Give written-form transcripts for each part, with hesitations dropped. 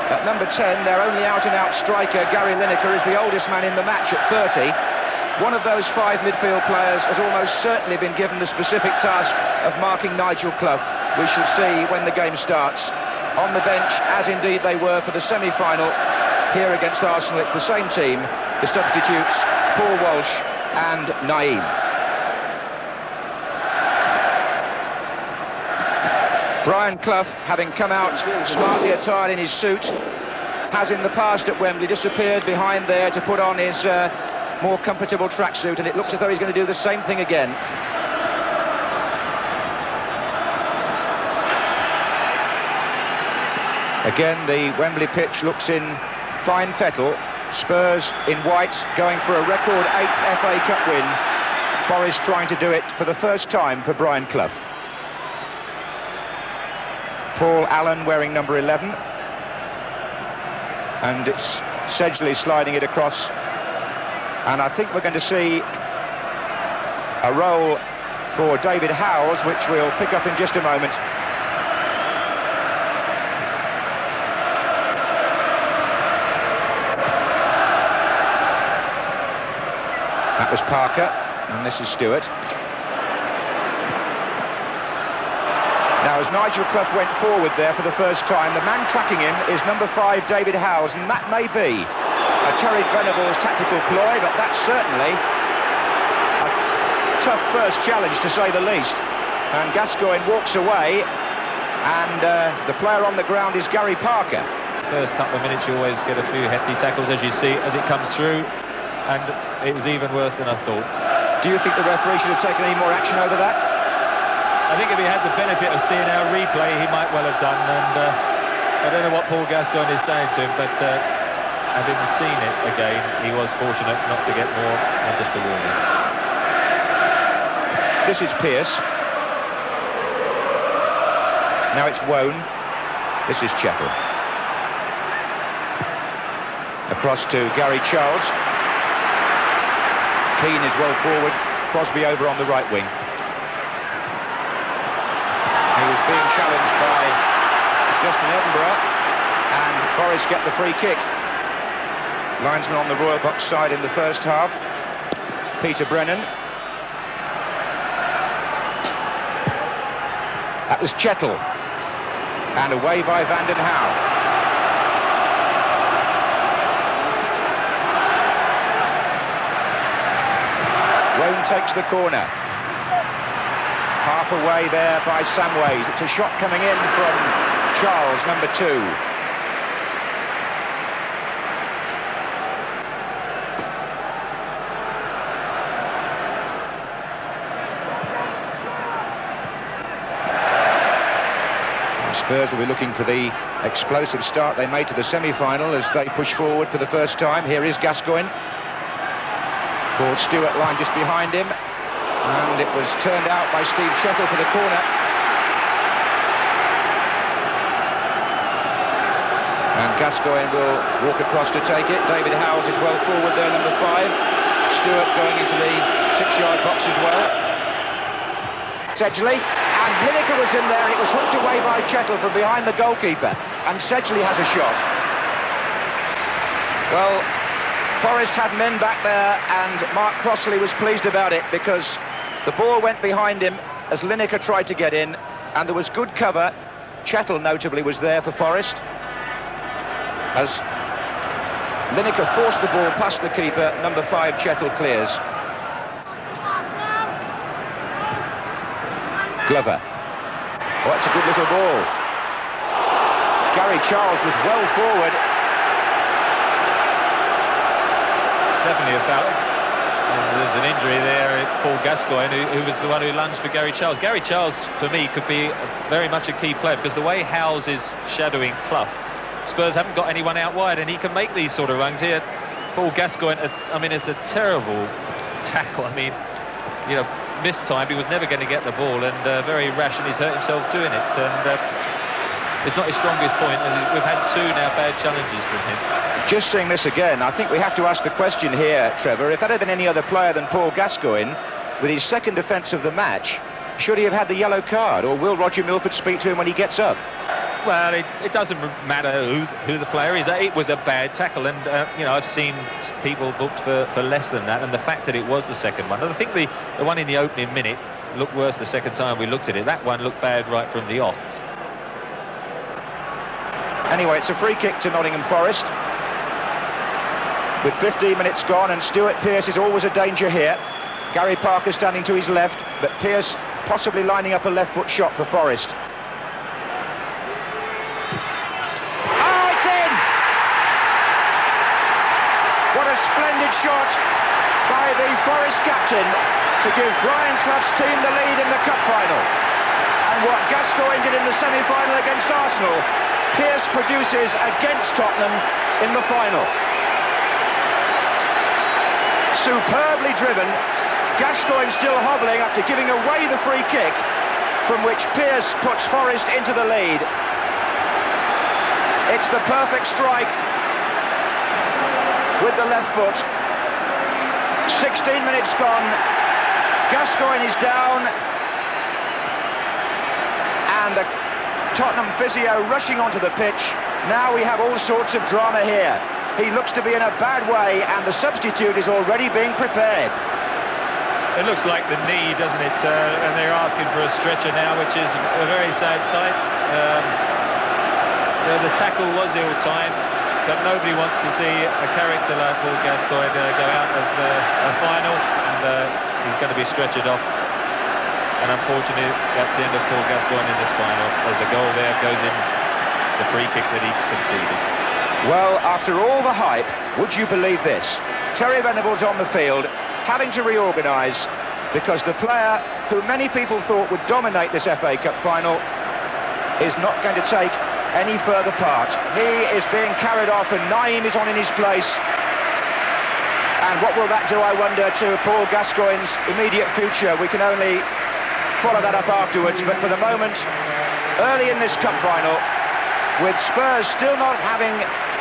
At number 10, their only out-and-out striker, Gary Lineker, is the oldest man in the match at 30. One of those 5 midfield players has almost certainly been given the specific task of marking Nigel Clough. We shall see when the game starts. On the bench, as indeed they were for the semi-final here against Arsenal, it's the same team. The substitutes, Paul Walsh and Naeem. Brian Clough, having come out smartly attired in his suit, has in the past at Wembley disappeared behind there to put on his more comfortable tracksuit, and it looks as though he's going to do the same thing again. Again, the Wembley pitch looks in fine fettle. Spurs in white, going for a record 8th FA Cup win. Forest trying to do it for the first time for Brian Clough. Paul Allen wearing number 11. And it's Sedgley sliding it across. And I think we're going to see a role for David Howes, which we'll pick up in just a moment. That was Parker, and this is Stewart. Now, as Nigel Clough went forward there for the first time, the man tracking him is number 5, David Howes, and that may be a Terry Venables tactical ploy, but that's certainly a tough first challenge, to say the least. And Gascoigne walks away, and the player on the ground is Gary Parker. First couple of minutes, you always get a few hefty tackles, as you see, as it comes through. And it was even worse than I thought. Do you think the referee should have taken any more action over that? I think if he had the benefit of seeing our replay, he might well have done. And I don't know what Paul Gascoigne is saying to him, but having seen it again, he was fortunate not to get more than just a warning. This is Pearce. Now it's Wone. This is Chettle. Across to Gary Charles. Keane is well forward, Crosby over on the right wing. He was being challenged by Justin Edinburgh, and Forest get the free kick. Linesman on the Royal Box side in the first half, Peter Brennan. That was Chettle, and away by Van den Hauwe. Wone takes the corner. Half away there by Samways. It's a shot coming in from Charles, number 2. Spurs will be looking for the explosive start they made to the semi-final as they push forward for the first time. Here is Gascoigne. Paul Stewart line just behind him, and it was turned out by Steve Chettle for the corner. And Gascoigne will walk across to take it. David Howes is well forward there, number 5. Stewart going into the 6-yard box as well. Sedgley, and Lineker was in there, and it was hooked away by Chettle from behind the goalkeeper, and Sedgley has a shot. Well, Forest had men back there, and Mark Crossley was pleased about it because the ball went behind him as Lineker tried to get in, and there was good cover. Chettle notably was there for Forest as Lineker forced the ball past the keeper. Number 5 Chettle clears. Glover. Oh, it's a good little ball. Gary Charles was well forward. Definitely a foul. There's an injury there, Paul Gascoigne, who was the one who lunged for Gary Charles. Gary Charles, for me, could be very much a key player because the way Howes is shadowing Clough, Spurs haven't got anyone out wide, and he can make these sort of runs here. Paul Gascoigne, I mean, it's a terrible tackle. I mean, you know, mistimed. He was never going to get the ball, and very rash, and he's hurt himself doing it. And it's not his strongest point, and we've had 2 now bad challenges from him. Just seeing this again, I think we have to ask the question here, Trevor, if that had been any other player than Paul Gascoigne, with his second offence of the match, should he have had the yellow card, or will Roger Milford speak to him when he gets up? Well, it doesn't matter who the player is. It was a bad tackle, and you know, I've seen people booked for less than that, and the fact that it was the second one. And I think the one in the opening minute looked worse the second time we looked at it. That one looked bad right from the off. Anyway, it's a free kick to Nottingham Forest. With 15 minutes gone, and Stuart Pearce is always a danger here. Gary Parker standing to his left, but Pearce possibly lining up a left foot shot for Forest. Oh, it's in! What a splendid shot by the Forest captain to give Brian Clough's team the lead in the cup final. And what Gascoigne did in the semi-final against Arsenal, Pearce produces against Tottenham in the final. Superbly driven, Gascoigne still hobbling after giving away the free kick, from which Pearce puts Forest into the lead. It's the perfect strike with the left foot. 16 minutes gone, Gascoigne is down, and the Tottenham physio rushing onto the pitch. Now we have all sorts of drama here. He looks to be in a bad way, and the substitute is already being prepared. It looks like the knee, doesn't it? And they're asking for a stretcher now, which is a very sad sight. The tackle was ill-timed, but nobody wants to see a character like Paul Gascoigne go out of a final, and he's going to be stretchered off. And unfortunately, that's the end of Paul Gascoigne in this final, as the goal there goes in, the free kick that he conceded. Well, after all the hype, would you believe this? Terry Venables on the field, having to reorganise, because the player who many people thought would dominate this FA Cup final is not going to take any further part. He is being carried off, and Naeem is on in his place. And what will that do, I wonder, to Paul Gascoigne's immediate future? We can only follow that up afterwards, but for the moment, early in this cup final, with Spurs still not having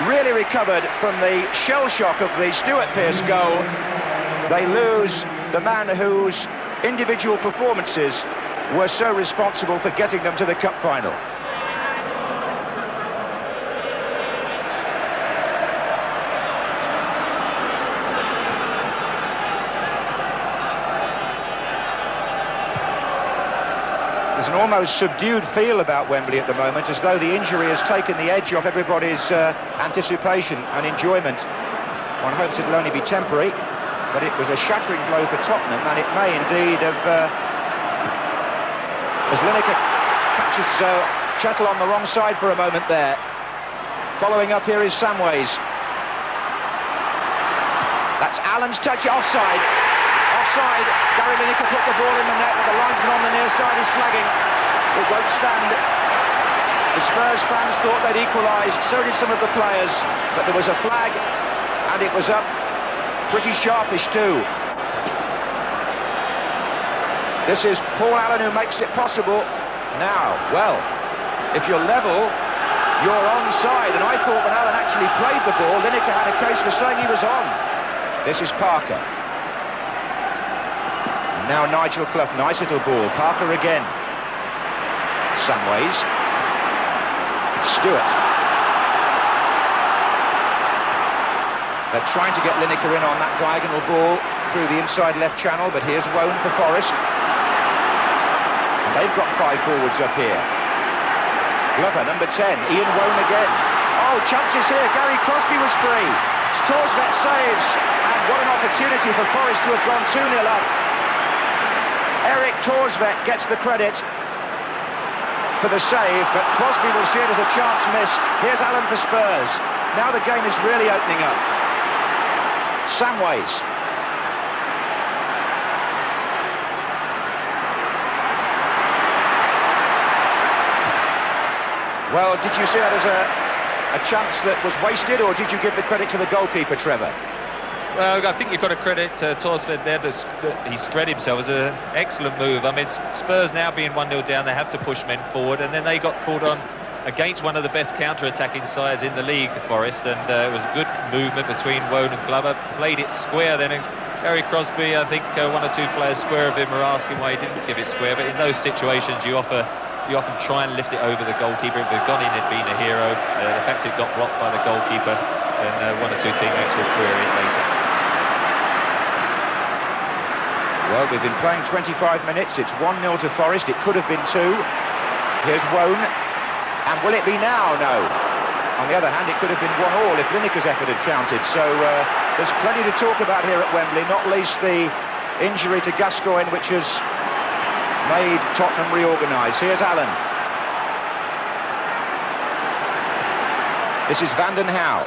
really recovered from the shell shock of the Stuart Pearce goal, they lose the man whose individual performances were so responsible for getting them to the cup final. There's an almost subdued feel about Wembley at the moment, as though the injury has taken the edge off everybody's anticipation and enjoyment. One hopes it'll only be temporary, but it was a shattering blow for Tottenham, and it may indeed have, as Lineker catches Chettle on the wrong side for a moment there. Following up here is Samways. That's Allen's touch, offside. Offside. Gary Lineker put the ball in the net, but the linesman on the near side is flagging. It won't stand. The Spurs fans thought they'd equalised, so did some of the players, but there was a flag, and it was up pretty sharpish too. This is Paul Allen who makes it possible. Now, well, if you're level, you're onside, and I thought when Allen actually played the ball, Lineker had a case for saying he was on. This is Parker. Now Nigel Clough, nice little ball. Parker again. Samways. Stewart. They're trying to get Lineker in on that diagonal ball through the inside left channel, but here's Wone for Forest. And they've got 5 forwards up here. Glover, number 10, Ian Wone again. Oh, chances here. Gary Crosby was free. Torsvet saves, and what an opportunity for Forest to have gone 2-0 up. Eric Torsvet gets the credit for the save, but Crosby will see it as a chance missed. Here's Allen for Spurs. Now the game is really opening up. Samways. Well, did you see that as a chance that was wasted, or did you give the credit to the goalkeeper, Trevor? Well, I think you've got to credit Torsved there. He spread himself. It was an excellent move. I mean, Spurs now being 1-0 down, they have to push men forward, and then they got caught on against one of the best counter-attacking sides in the league, Forest, and it was a good movement between Wone and Glover. Played it square then, and Gary Crosby, I think one or two players square of him are asking why he didn't give it square, but in those situations you offer you often try and lift it over the goalkeeper. If it had gone in, it'd been a hero. The fact it got blocked by the goalkeeper, and one or two teammates will query it later. Well, we've been playing 25 minutes. It's 1-0 to Forest. It could have been 2. Here's Wone. And will it be now? No. On the other hand, it could have been 1-1 if Lineker's effort had counted. So there's plenty to talk about here at Wembley, not least the injury to Gascoigne, which has made Tottenham reorganise. Here's Allen. This is Vanden Hauwe.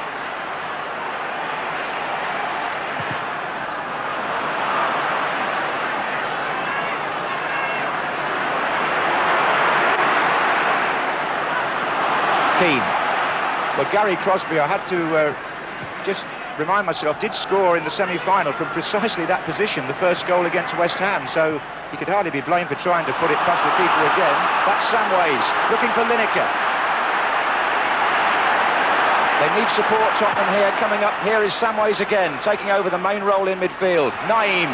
Well, Gary Crosby, I had to just remind myself, did score in the semi-final from precisely that position, the first goal against West Ham, so he could hardly be blamed for trying to put it past the keeper again. That's Samways, looking for Lineker. They need support, Tottenham here, coming up. Here is Samways again, taking over the main role in midfield. Naeem.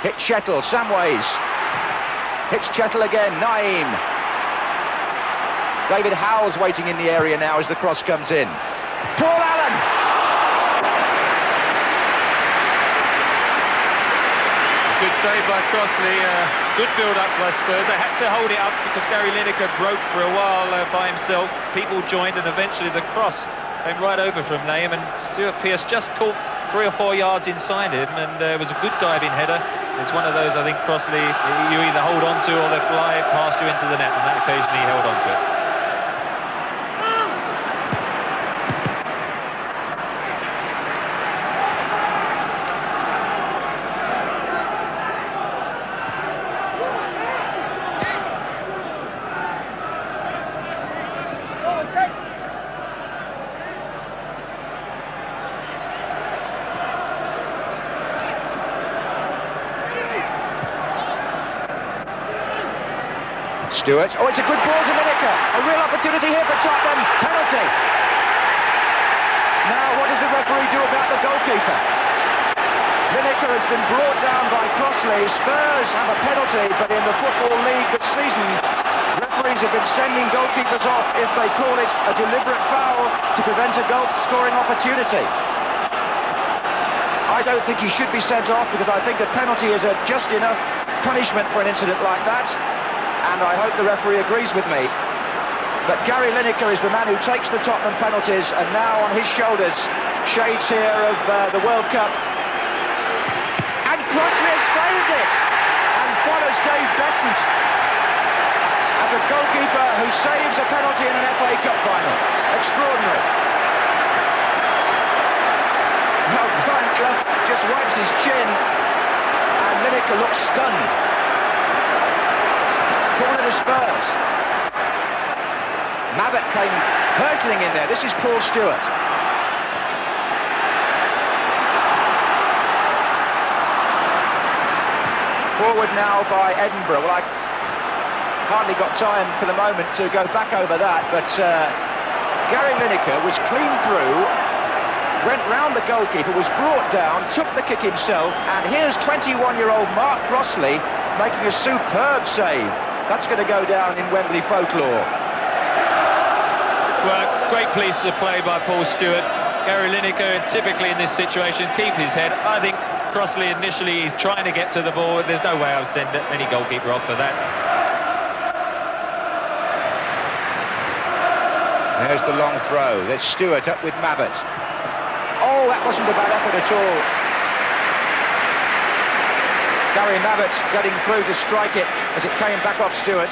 Hit Chettle, Samways. Hits Chettle again, Naeem. David Howe's waiting in the area now as the cross comes in. Paul Allen! Good save by Crossley. Good build-up by Spurs. They had to hold it up because Gary Lineker broke for a while by himself. People joined, and eventually the cross came right over from Naeem, and Stuart Pearce just caught 3 or 4 yards inside him, and it was a good diving header. It's one of those, I think, Crossley, you either hold on to or they fly past you into the net, and that occasionally he held on to it. Stewart. Oh, it's a good ball to Lineker. A real opportunity here for Tottenham. Penalty. Now, what does the referee do about the goalkeeper? Lineker has been brought down by Crossley. Spurs have a penalty, but in the Football League this season, referees have been sending goalkeepers off if they call it a deliberate foul to prevent a goal-scoring opportunity. I don't think he should be sent off because I think a penalty is a just enough punishment for an incident like that. And I hope the referee agrees with me. But Gary Lineker is the man who takes the Tottenham penalties, and now on his shoulders, shades here of the World Cup. And Crossley has saved it, and follows Dave Besant as a goalkeeper who saves a penalty in an FA Cup final. Extraordinary. Now Brian Clough just wipes his chin, and Lineker looks stunned. Corner to Spurs. Mabbott came hurtling in there. This is Paul Stewart. Forward now by Edinburgh. Well, I hardly got time for the moment to go back over that, but Gary Lineker was clean through, went round the goalkeeper, was brought down, took the kick himself, and here's 21-year-old Mark Crossley making a superb save. That's going to go down in Wembley folklore. Well, great piece of play by Paul Stewart. Gary Lineker, typically in this situation, keep his head. I think Crossley initially is trying to get to the ball. There's no way I would send any goalkeeper off for that. There's the long throw. There's Stewart up with Mabbott. Oh, that wasn't a bad effort at all. Gary Mabbott getting through to strike it as it came back off Stewart.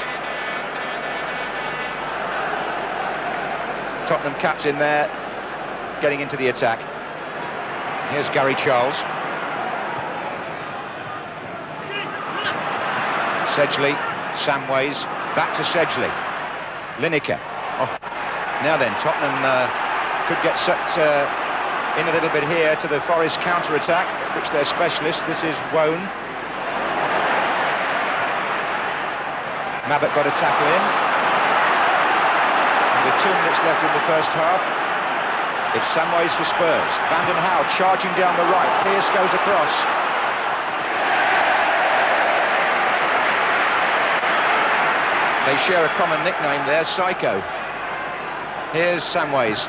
Tottenham captain there, getting into the attack. Here's Gary Charles. Sedgley, Samways, back to Sedgley. Lineker. Oh. Now then, Tottenham could get sucked in a little bit here to the Forest counter-attack, which they're specialists. This is Wone. Mabbott got a tackle in. And with 2 minutes left in the first half, it's Samways for Spurs. Vanden Hauwe charging down the right. Pearce goes across. They share a common nickname there, Psycho. Here's Samways.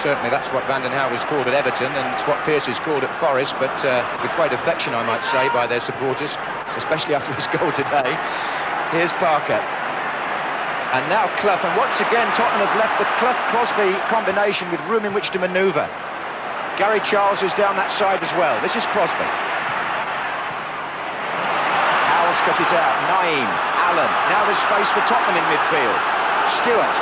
Certainly that's what Van den Hauwe was called at Everton, and it's what Pearce is called at Forest, but with great affection, I might say, by their supporters, especially after his goal today. Here's Parker. And now Clough, and once again Tottenham have left the Clough-Crosby combination with room in which to manoeuvre. Gary Charles is down that side as well. This is Crosby. Howell's cut it out. Naeem, Allen. Now there's space for Tottenham in midfield. Stewart.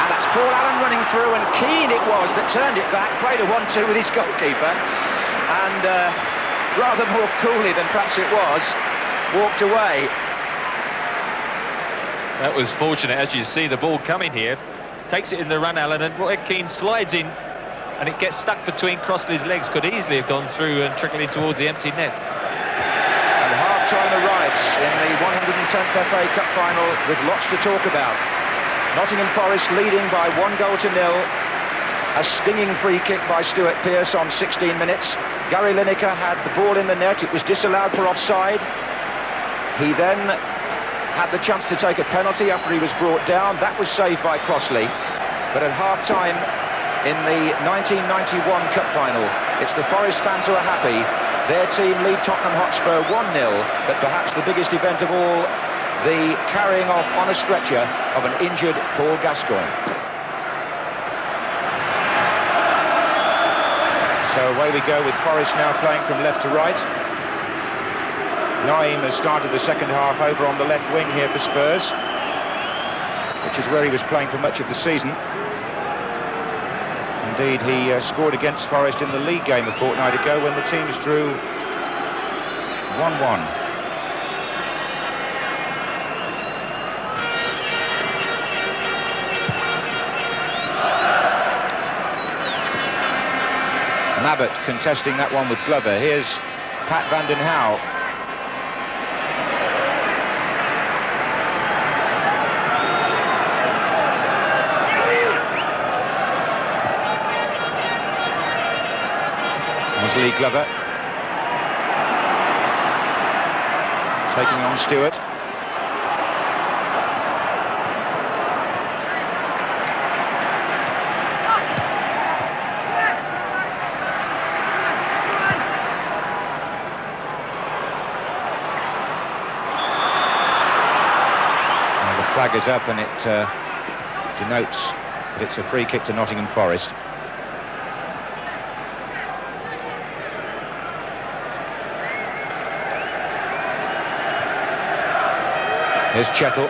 And that's Paul Allen running through, and Keane it was that turned it back, played a 1-2 with his goalkeeper, and rather more coolly than perhaps it was, walked away. That was fortunate, as you see the ball coming here. Takes it in the run, Allen, and Roy Keane slides in, and it gets stuck between Crossley's legs. Could easily have gone through and trickled in towards the empty net. And half-time arrives in the 110th FA Cup final with lots to talk about. Nottingham Forest leading by 1-0. A stinging free kick by Stuart Pearce on 16 minutes. Gary Lineker had the ball in the net. It was disallowed for offside. He then had the chance to take a penalty after he was brought down. That was saved by Crossley. But at half-time in the 1991 Cup final, it's the Forest fans who are happy. Their team lead Tottenham Hotspur 1-0, but perhaps the biggest event of all, the carrying off on a stretcher of an injured Paul Gascoigne. So away we go with Forest now playing from left to right. Naeem has started the second half over on the left wing here for Spurs, which is where he was playing for much of the season. Indeed, he scored against Forest in the league game a fortnight ago when the teams drew 1-1. Mabbott contesting that one with Glover. Here's Pat Van den Hauwe. Lee Glover taking on Stewart. And the flag is up, and it denotes that it's a free kick to Nottingham Forest. Here's Chettle.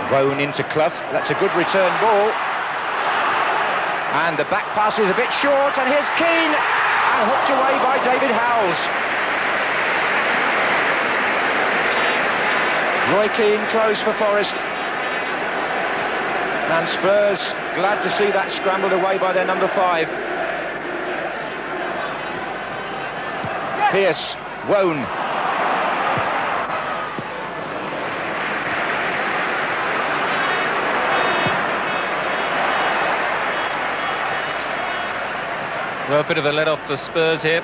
Bone into Clough. That's a good return ball. And the back pass is a bit short, and here's Keane, and hooked away by David Howells. Roy Keane close for Forest. And Spurs glad to see that scrambled away by their number 5. Pearce, Wone. Well, a bit of a let off for Spurs here.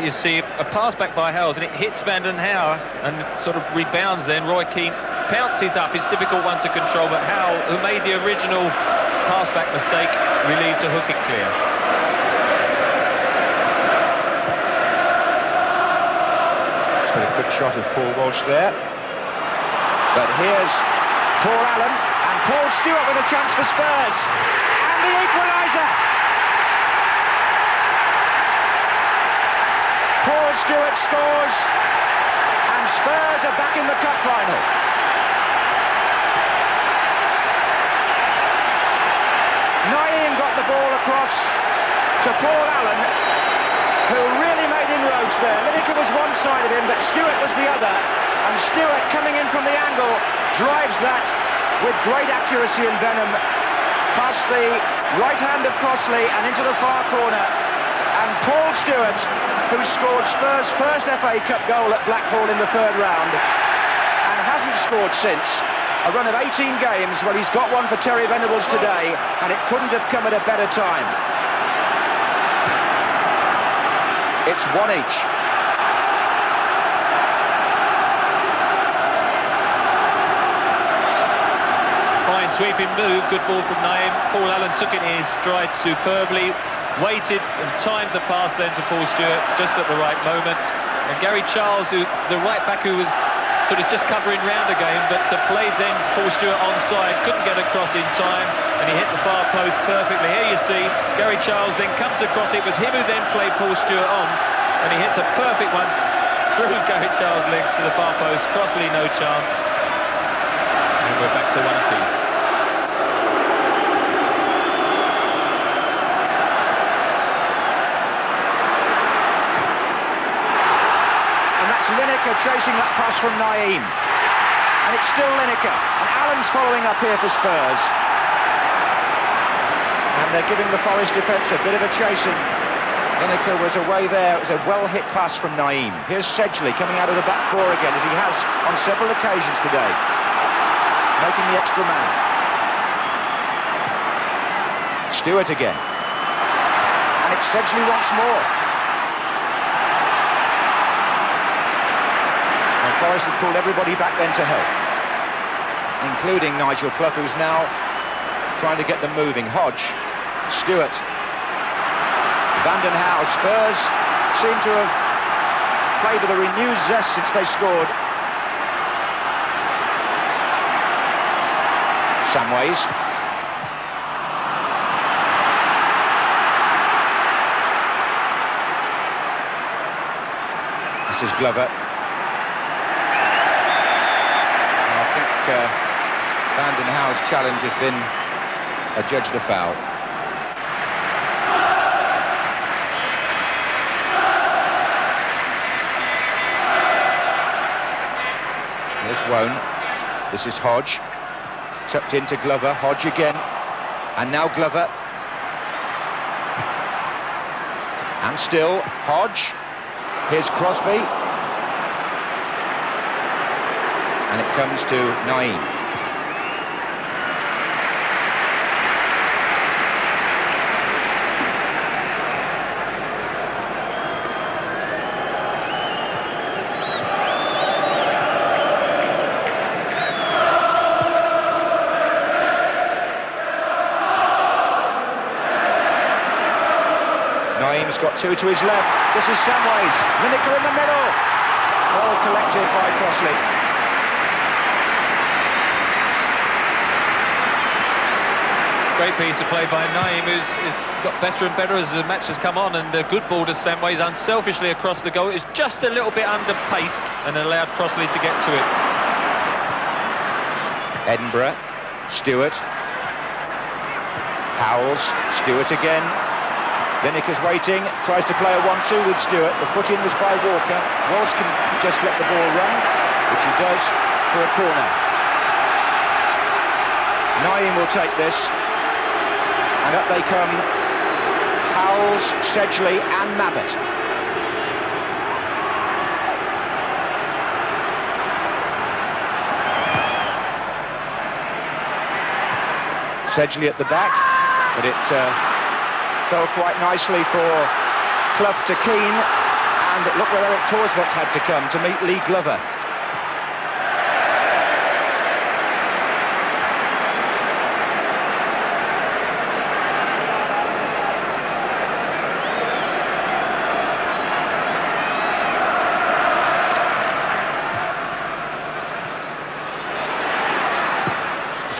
You see a pass back by Howells, and it hits Van den Hauwe and sort of rebounds then. Roy Keane pounces up. It's a difficult one to control, but Howell, who made the original pass back mistake, relieved to hook it clear. Got a quick shot of Paul Walsh there. But here's Paul Allen, and Paul Stewart with a chance for Spurs. And the equaliser! Paul Stewart scores, and Spurs are back in the cup final. Naeem got the ball across to Paul Allen, who really made inroads there. Lineker was one side of him, but Stewart was the other. And Stewart, coming in from the angle, drives that with great accuracy and venom past the right hand of Crossley and into the far corner. And Paul Stewart, who scored Spurs' first FA Cup goal at Blackpool in the third round and hasn't scored since, A run of 18 games, well, he's got one for Terry Venables today, and it couldn't have come at a better time. It's one each. Fine sweeping move, good ball from Nottingham. Paul Allen took it in his stride superbly, waited and timed the pass then to Paul Stewart just at the right moment. And Gary Charles, the right back who was sort of just covering round again, but played then to Paul Stewart onside, couldn't get across in time, and he hit the far post perfectly. Here you see Gary Charles then comes across. It was him who then played Paul Stewart on, and he hits a perfect one through Gary Charles' legs to the far post. Crossley no chance, and we're back to one apiece. Lineker chasing that pass from Nottingham, and it's still Lineker, and Allen's following up here for Spurs, and they're giving the Forest defence a bit of a chasing. Lineker was away there. It was a well-hit pass from Nottingham. Here's Sedgley coming out of the back four again, as he has on several occasions today, making the extra man. Stewart again, and it's Sedgley once more. Forest had pulled everybody back then to help, including Nigel Clough, who's now trying to get them moving. Hodge, Stewart, Vanden Howes. Spurs seem to have played with a renewed zest since they scored. Samways. This is Glover. Vanden Howes' challenge has been adjudged a foul. Here's Wone. This is Hodge. Tucked into Glover. Hodge again. And now Glover. And still Hodge. Here's Crosby. And it comes to Nottingham. Nottingham's got two to his left. This is Samways. Lineker in the middle. Well collected by Crossley. Great piece of play by Nottingham, who's got better and better as the match has come on, and a good ball to Samways unselfishly across the goal. It was just a little bit under-paced and allowed Crossley to get to it. Edinburgh, Stewart, Howells, Stewart again. Lineker's waiting, tries to play a 1-2 with Stewart. The put-in was by Walker. Walsh can just let the ball run, which he does for a corner. Nottingham will take this. And up they come, Howells, Sedgley and Mabbott. Sedgley at the back, but it fell quite nicely for Clough to Keane, and look where Eric Torsbot's had to come to meet Lee Glover.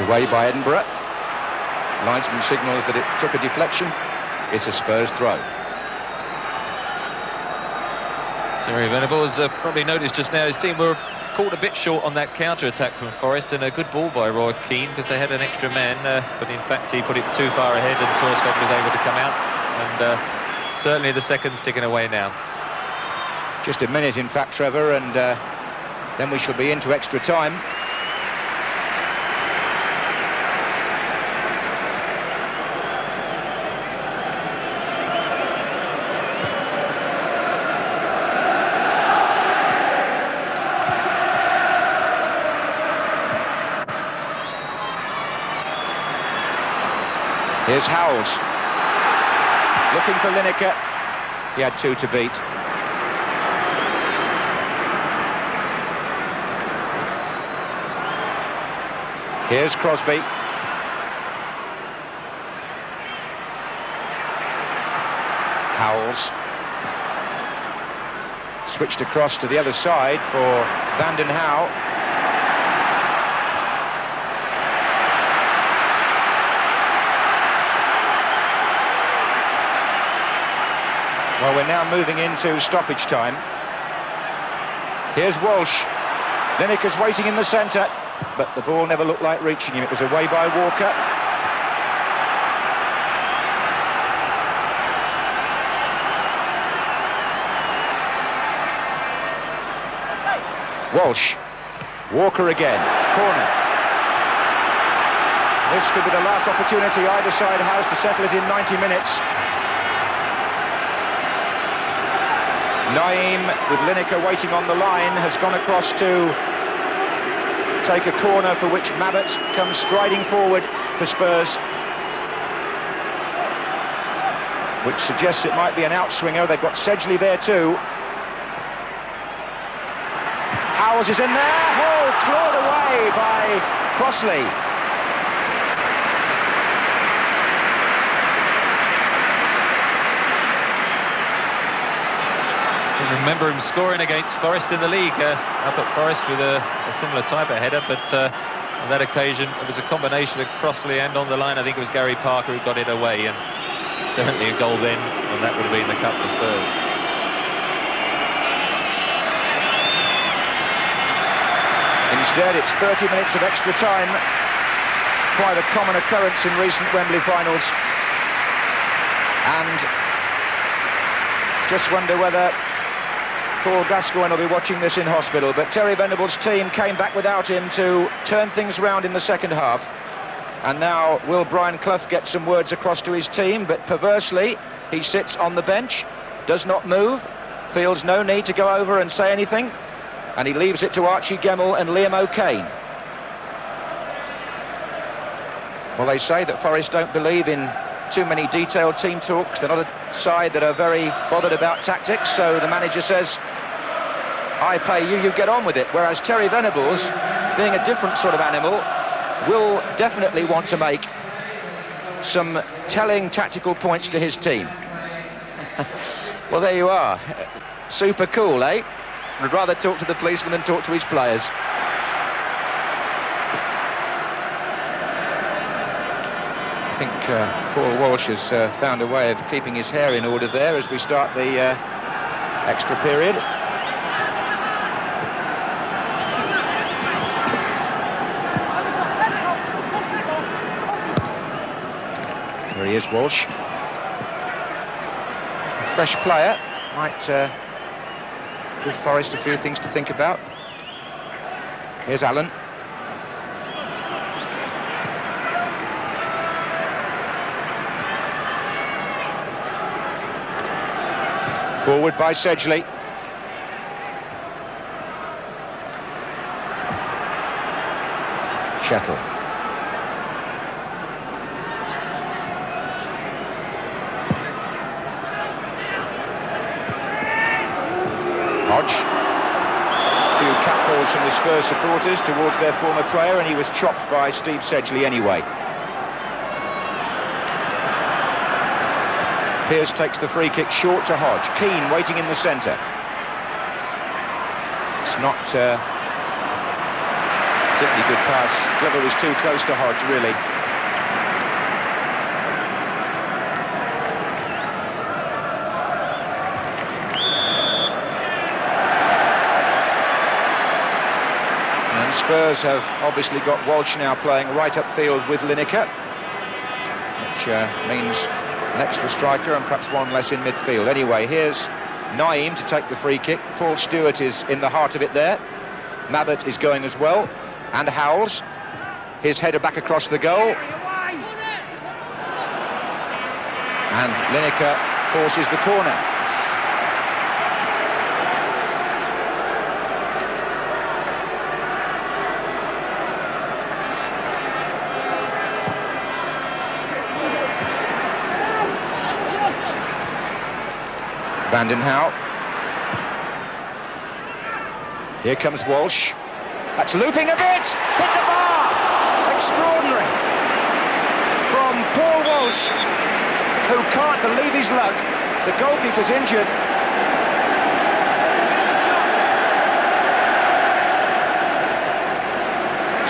Away by Edinburgh. Linesman signals that it took a deflection. It's a Spurs throw. Terry Venables probably noticed just now his team were caught a bit short on that counter-attack from Forest, and a good ball by Roy Keane because they had an extra man, but in fact he put it too far ahead and Torsfeld was able to come out, and certainly the second's ticking away now. Just a minute in fact, Trevor, and then we shall be into extra time. Here's Howells. Looking for Lineker. He had 2 to beat. Here's Crosby. Howells. Switched across to the other side for Vanden Hauwe. Well, we're now moving into stoppage time. Here's Walsh. Lineker's waiting in the centre, but the ball never looked like reaching him. It was away by Walker. Walsh. Walker again. Corner. This could be the last opportunity either side has to settle it in 90 minutes. Naeem, with Lineker waiting on the line, has gone across to take a corner for which Mabbutt comes striding forward for Spurs, which suggests it might be an outswinger. They've got Sedgley there too. Howells is in there. Oh, clawed away by Crossley. I remember him scoring against Forest in the league, up at Forest with a similar type of header, but on that occasion it was a combination of Crossley and on the line I think it was Gary Parker who got it away, and certainly a goal then, and that would have been the cup for Spurs. Instead, it's 30 minutes of extra time, quite a common occurrence in recent Wembley finals, and just wonder whether Paul Gascoigne will be watching this in hospital, but Terry Venables' team came back without him to turn things round in the second half. And now will Brian Clough get some words across to his team, but perversely he sits on the bench, does not move, feels no need to go over and say anything, and he leaves it to Archie Gemmill and Liam O'Kane. Well, they say that Forest don't believe in too many detailed team talks. They're not a side that are very bothered about tactics, so the manager says, I pay you, you get on with it. Whereas Terry Venables, being a different sort of animal, will definitely want to make some telling tactical points to his team. Well, there you are. Super cool, eh? I'd rather talk to the policeman than talk to his players. I think Paul Walsh has found a way of keeping his hair in order there as we start the extra period. There he is, Walsh. A fresh player, might give Forest a few things to think about. Here's Allen. Forward by Sedgley. Chettle. Hodge. A few catcalls from the Spurs supporters towards their former player, and he was chopped by Steve Sedgley anyway. Pearce takes the free kick short to Hodge. Keane waiting in the centre. It's not particularly good pass. Glover was too close to Hodge, really. And Spurs have obviously got Walsh now playing right upfield with Lineker, which means an extra striker and perhaps one less in midfield. Anyway, here's Naeem to take the free kick. Paul Stewart is in the heart of it there. Mabbutt is going as well. And Howells. His header back across the goal. And Lineker forces the corner. Vandenhouw. Here comes Walsh. That's looping a bit. Hit the bar. Extraordinary. From Paul Walsh, who can't believe his luck. The goalkeeper's injured.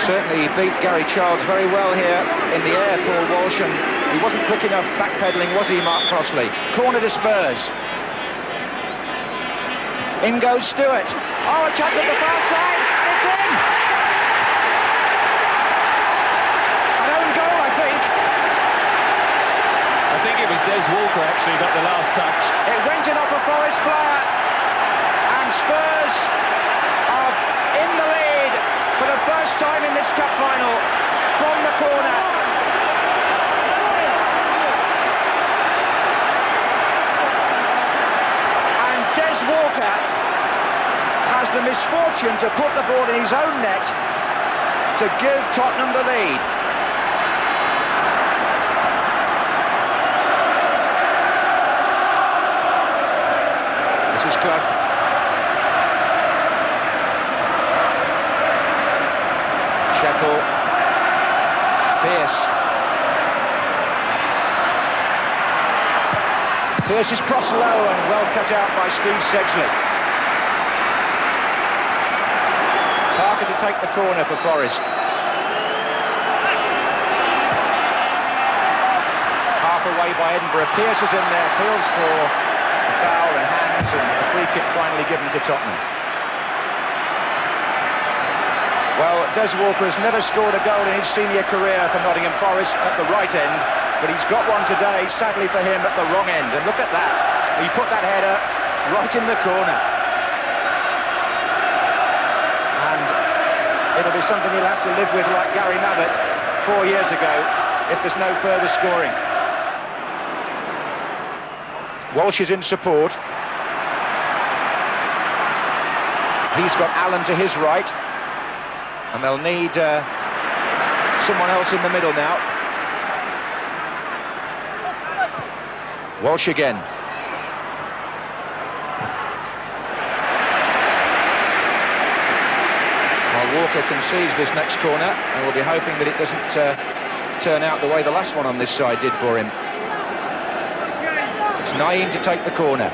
Certainly he beat Gary Charles very well here in the air, Paul Walsh, and he wasn't quick enough backpedaling, was he, Mark Crossley? Corner to Spurs. In goes Stewart. Oh, a chance at the far side. It's in! An own goal, I think. I think it was Des Walker actually got the last touch. It went in off a Forest player, and Spurs are in the lead for the first time in this cup final from the corner. And Des Walker has the misfortune to put the ball in his own net to give Tottenham the lead. This is Clough. Shekel. Pearce is crossed low and well cut out by Steve Sedgley. Parker to take the corner for Forest. Half away by Edinburgh. Pearce is in there, appeals for a foul and hands, and a free kick finally given to Tottenham. Well, Des Walker has never scored a goal in his senior career for Nottingham Forest at the right end, but he's got one today, sadly for him, at the wrong end. And look at that. He put that header right in the corner. And it'll be something he'll have to live with, like Gary Mabbott 4 years ago, if there's no further scoring. Walsh is in support. He's got Allen to his right. And they'll need someone else in the middle now. Walsh again. Well, Walker concedes this next corner, and we'll be hoping that it doesn't turn out the way the last one on this side did for him. It's Naeem to take the corner.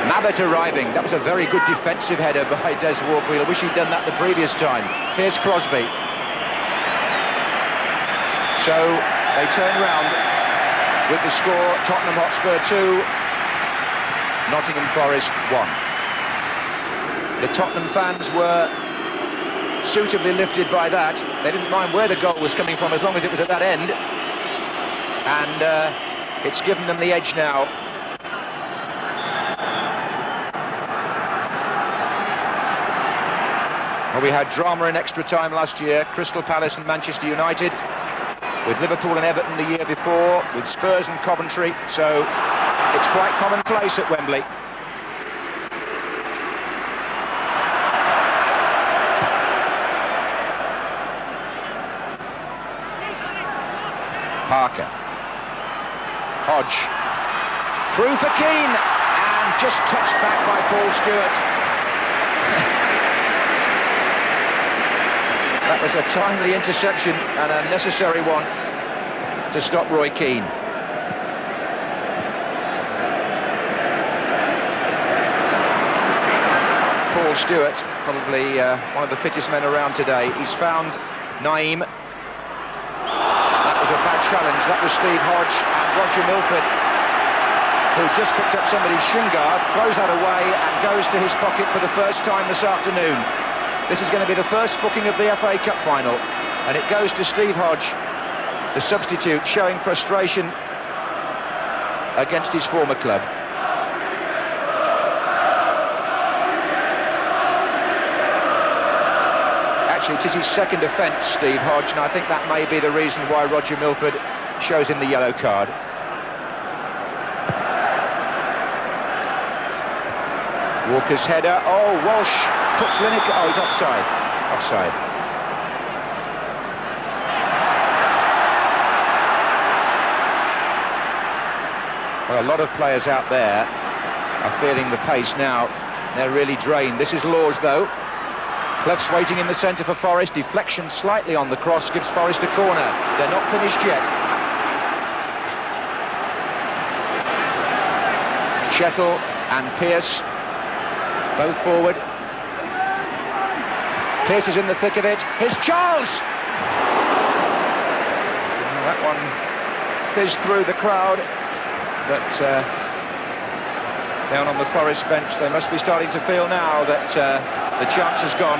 Mabbott arriving. That was a very good defensive header by Des Walker. I wish he'd done that the previous time. Here's Crosby. So they turn round with the score: Tottenham Hotspur 2, Nottingham Forest 1. The Tottenham fans were suitably lifted by that. They didn't mind where the goal was coming from as long as it was at that end. And it's given them the edge now. Well, we had drama in extra time last year, Crystal Palace and Manchester United, with Liverpool and Everton the year before, with Spurs and Coventry, so it's quite commonplace at Wembley. Parker. Hodge. Through for Keane, and just touched back by Paul Stewart. That was a timely interception and a necessary one to stop Roy Keane. Paul Stewart, probably one of the fittest men around today. He's found Naeem. That was a bad challenge. That was Steve Hodge, and Roger Milford, who just picked up somebody's shin guard, throws that away and goes to his pocket for the first time this afternoon. This is going to be the first booking of the FA Cup final, and it goes to Steve Hodge, the substitute, showing frustration against his former club. Actually, it is his second offence, Steve Hodge, and I think that may be the reason why Roger Milford shows him the yellow card. Walker's header. Oh, Walsh puts Lineker. Oh, he's offside. Offside. Well, a lot of players out there are feeling the pace now. They're really drained. This is Laws, though. Clough's waiting in the centre for Forest. Deflection slightly on the cross gives Forest a corner. They're not finished yet. Chettle and Pearce, both forward. Pearce is in the thick of it. Here's Charles! That one fizzed through the crowd, but down on the Forest bench they must be starting to feel now that the chance has gone.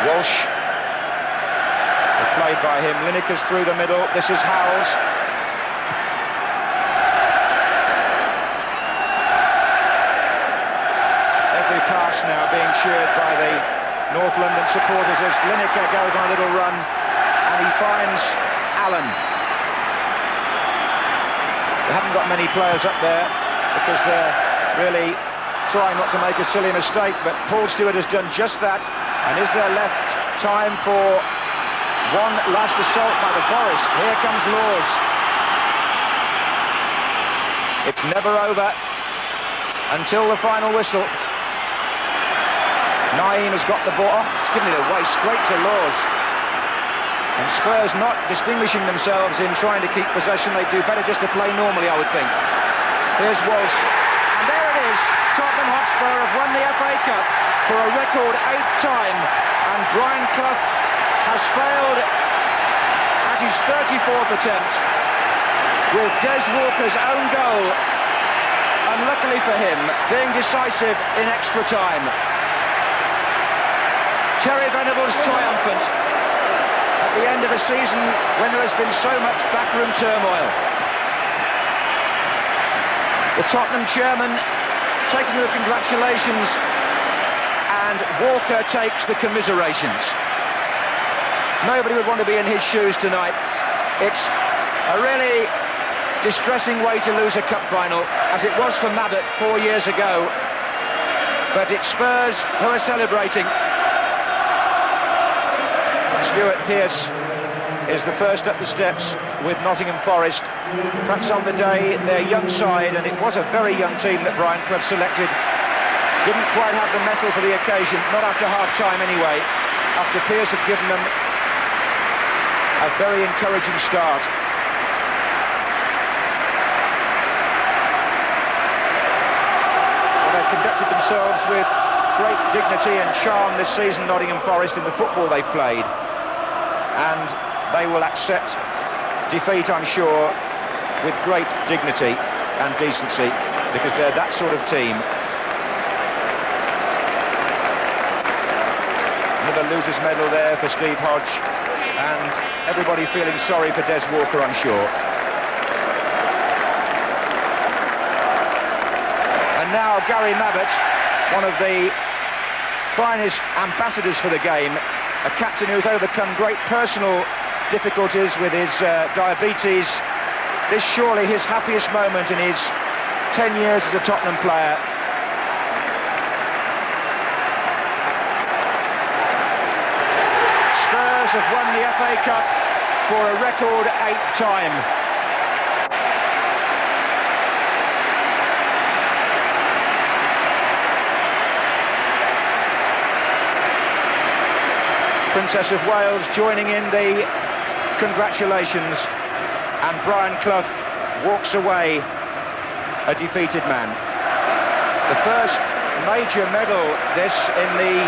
Walsh, played by him. Lineker's through the middle. This is Howells. Every pass now being cheered by the North London supporters as Lineker goes on a little run and he finds Allen. They haven't got many players up there because they're really trying not to make a silly mistake, but Paul Stewart has done just that. And is there left time for one last assault by the Forest? Here comes Laws. It's never over until the final whistle. Naeem has got the ball. Oh, it's given it away straight to Laws. And Spurs not distinguishing themselves in trying to keep possession. They do better just to play normally, I would think. Here's Walsh. And there it is. Tottenham Hotspur have won the FA Cup for a record 8th time. And Brian Clough has failed at his 34th attempt with Des Walker's own goal, unluckily for him, being decisive in extra time. Terry Venables triumphant at the end of a season when there has been so much backroom turmoil. The Tottenham chairman taking the congratulations and Walker takes the commiserations. Nobody would want to be in his shoes tonight. It's a really distressing way to lose a cup final, as it was for Mabbott 4 years ago. But it's Spurs who are celebrating. Stuart Pearce is the first up the steps with Nottingham Forest. Perhaps on the day, their young side, and it was a very young team that Brian Clough selected, didn't quite have the mettle for the occasion, not after half-time anyway, after Pearce had given them a very encouraging start. Well, they've conducted themselves with great dignity and charm this season, Nottingham Forest, in the football they've played. And they will accept defeat, I'm sure, with great dignity and decency, because they're that sort of team. Another loser's medal there for Steve Hodge, and everybody feeling sorry for Des Walker, I'm sure. And now Gary Mabbott, one of the finest ambassadors for the game, a captain who's overcome great personal difficulties with his diabetes. This surely his happiest moment in his 10 years as a Tottenham player. Spurs have won the FA Cup for a record 8th time. Princess of Wales joining in the congratulations, and Brian Clough walks away a defeated man. The first major medal, this, in the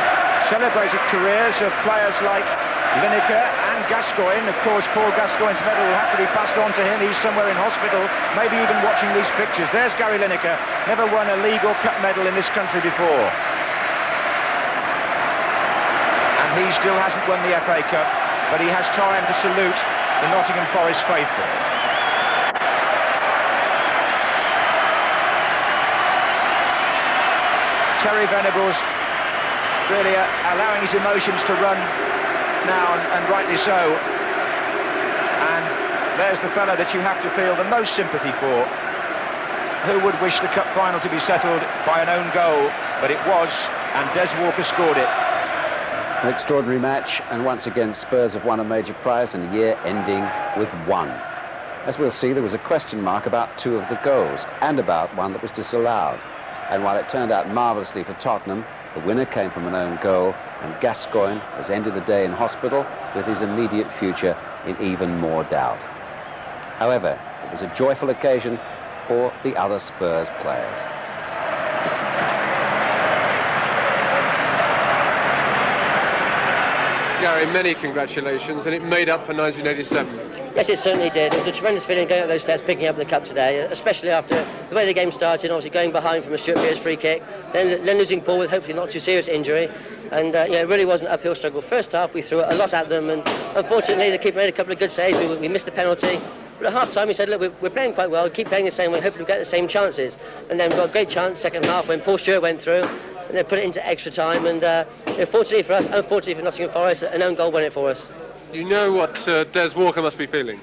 celebrated careers of players like Lineker and Gascoigne. Of course, Paul Gascoigne's medal will have to be passed on to him. He's somewhere in hospital, maybe even watching these pictures. There's Gary Lineker, never won a league or cup medal in this country before. He still hasn't won the FA Cup, but he has time to salute the Nottingham Forest faithful. Terry Venables really allowing his emotions to run now, and rightly so. And there's the fella that you have to feel the most sympathy for. Who would wish the cup final to be settled by an own goal? But it was, and Des Walker scored it. An extraordinary match, and once again Spurs have won a major prize, and a year ending with one. As we'll see, there was a question mark about 2 of the goals and about one that was disallowed. And while it turned out marvellously for Tottenham, the winner came from an own goal, and Gascoigne has ended the day in hospital with his immediate future in even more doubt. However, it was a joyful occasion for the other Spurs players. Gary, many congratulations, and it made up for 1987. Yes, it certainly did. It was a tremendous feeling going up those steps, picking up the cup today, especially after the way the game started, obviously going behind from a Stuart Pearce free kick, then losing Paul with hopefully not too serious injury. And it really was an uphill struggle. First half, we threw a lot at them, and unfortunately, the keeper made a couple of good saves. We missed the penalty. But at half-time, we said, look, we're playing quite well, keep playing the same way, hopefully we'll get the same chances. And then we got a great chance second half when Paul Stewart went through, and they put it into extra time. And fortunately for us, unfortunately for Nottingham Forest, an own goal won it for us. You know what Des Walker must be feeling?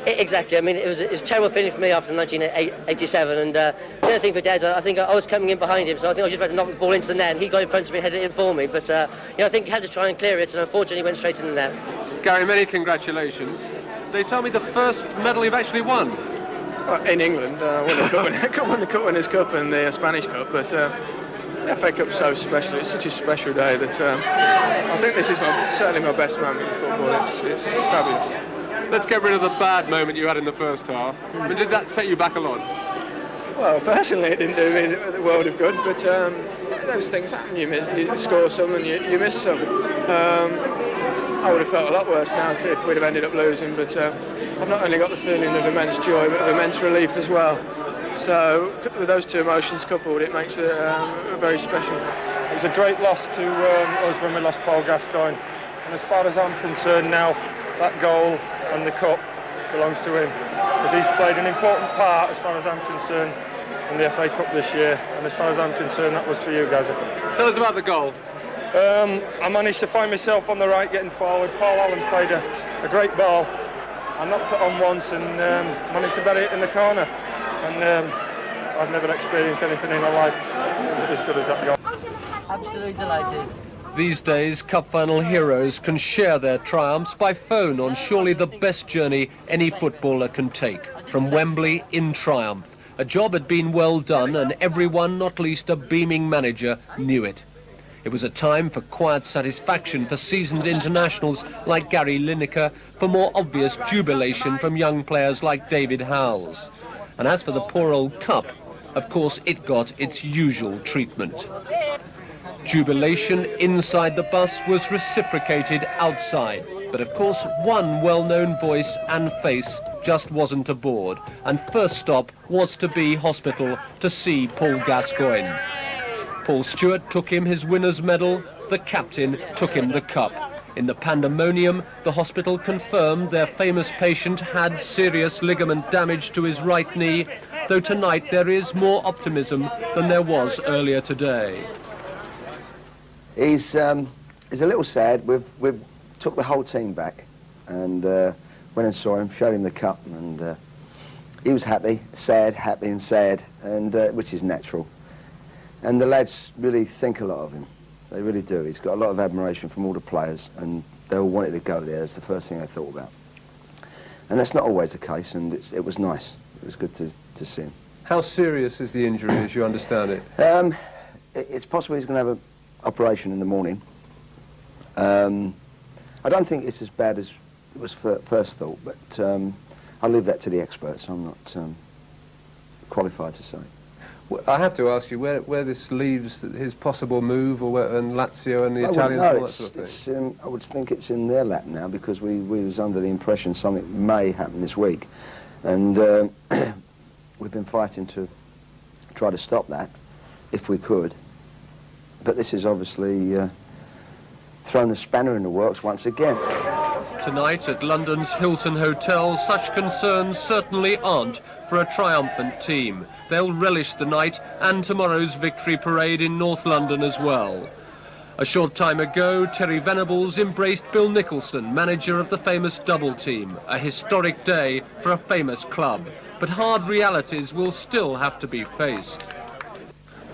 Exactly. I mean, it was a terrible feeling for me after 1987. And the other thing for Des, I think I was coming in behind him, so I think I was just about to knock the ball into the net, and he got in front of me and headed it in for me. But I think he had to try and clear it, and unfortunately went straight in the net. Gary, many congratulations. They tell me the first medal you've actually won. In England, won the Cup Winners' Cup and the Spanish Cup, but the FA Cup's so special. It's such a special day that I think this is certainly my best moment in football. It's fabulous. Let's get rid of the bad moment you had in the first half. I mean, did that set you back a lot? Well, personally, it didn't do me the world of good, but those things happen. You score some and you miss some. I would have felt a lot worse now if we'd have ended up losing, but I've not only got the feeling of immense joy, but of immense relief as well. So, with those two emotions coupled, it makes it very special. It was a great loss to us when we lost Paul Gascoigne, and as far as I'm concerned now, that goal and the cup belongs to him, because he's played an important part, as far as I'm concerned, in the FA Cup this year, and as far as I'm concerned, that was for you guys. Tell us about the goal. I managed to find myself on the right getting forward. Paul Allen's played a great ball. I knocked it on once and managed to bury it in the corner, and I've never experienced anything in my life as good as that goal. Absolutely delighted. These days, Cup final heroes can share their triumphs by phone on surely the best journey any footballer can take, from Wembley in triumph. A job had been well done, and everyone, not least a beaming manager, knew it. It was a time for quiet satisfaction for seasoned internationals like Gary Lineker, for more obvious jubilation from young players like David Howells. And as for the poor old cup, of course it got its usual treatment. Jubilation inside the bus was reciprocated outside, but of course one well-known voice and face just wasn't aboard, and first stop was to be hospital to see Paul Gascoigne. Paul Stewart took him his winner's medal, the captain took him the cup. In the pandemonium, the hospital confirmed their famous patient had serious ligament damage to his right knee, though tonight there is more optimism than there was earlier today. He's a little sad. We've took the whole team back and went and saw him, showed him the cup, and he was happy, happy and sad, and which is natural. And the lads really think a lot of him. They really do. He's got a lot of admiration from all the players, and they all wanted to go there. That's the first thing they thought about. And that's not always the case, and it was nice. It was good to see him. How serious is the injury, as you understand it? It's possible he's going to have an operation in the morning. I don't think it's as bad as it was first thought, but I'll leave that to the experts. I'm not qualified to say. Well, I have to ask you where this leaves his possible move, or and Lazio and the Italians, no, all that sort of thing. I would think it's in their lap now, because we was under the impression something may happen this week, and we've been fighting to try to stop that if we could. But this is obviously thrown a spanner in the works once again. Tonight at London's Hilton Hotel, such concerns certainly aren't for a triumphant team. They'll relish the night and tomorrow's victory parade in North London as well. A short time ago, Terry Venables embraced Bill Nicholson, manager of the famous double team. A historic day for a famous club. But hard realities will still have to be faced.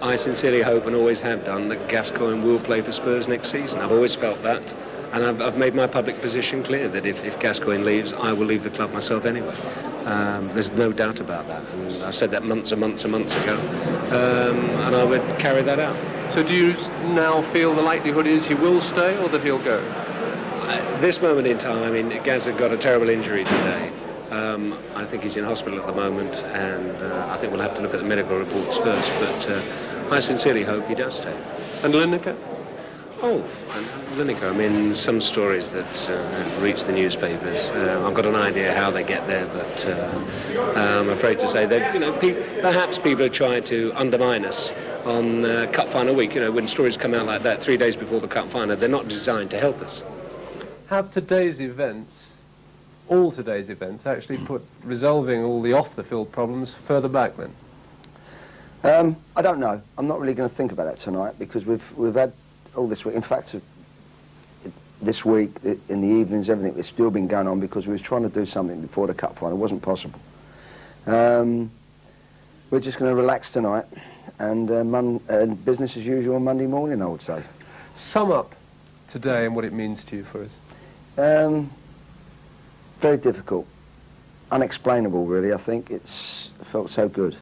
I sincerely hope, and always have done, that Gascoigne will play for Spurs next season. I've always felt that, and I've made my public position clear that if Gascoigne leaves, I will leave the club myself anyway. There's no doubt about that, and I said that months and months and months ago, and I would carry that out. So do you now feel the likelihood is he will stay or that he'll go? At this moment in time, I mean, Gaz had got a terrible injury today. I think he's in hospital at the moment, and I think we'll have to look at the medical reports first, but I sincerely hope he does stay. And Lineker? Oh, and Lineker, I mean, some stories that have reached the newspapers. I've got an idea how they get there, but I'm afraid to say that, perhaps people are trying to undermine us on Cup final week. When stories come out like that 3 days before the Cup final, they're not designed to help us. Have today's events, all today's events, actually put resolving all the off-the-field problems further back then? I don't know. I'm not really going to think about that tonight because we've had all this week. In fact, this week in the evenings, everything has still been going on because we was trying to do something before the Cup final. It wasn't possible. We're just going to relax tonight and business as usual on Monday morning, I would say. Sum up today and what it means to you for us. Very difficult, unexplainable really. I think it's felt so good.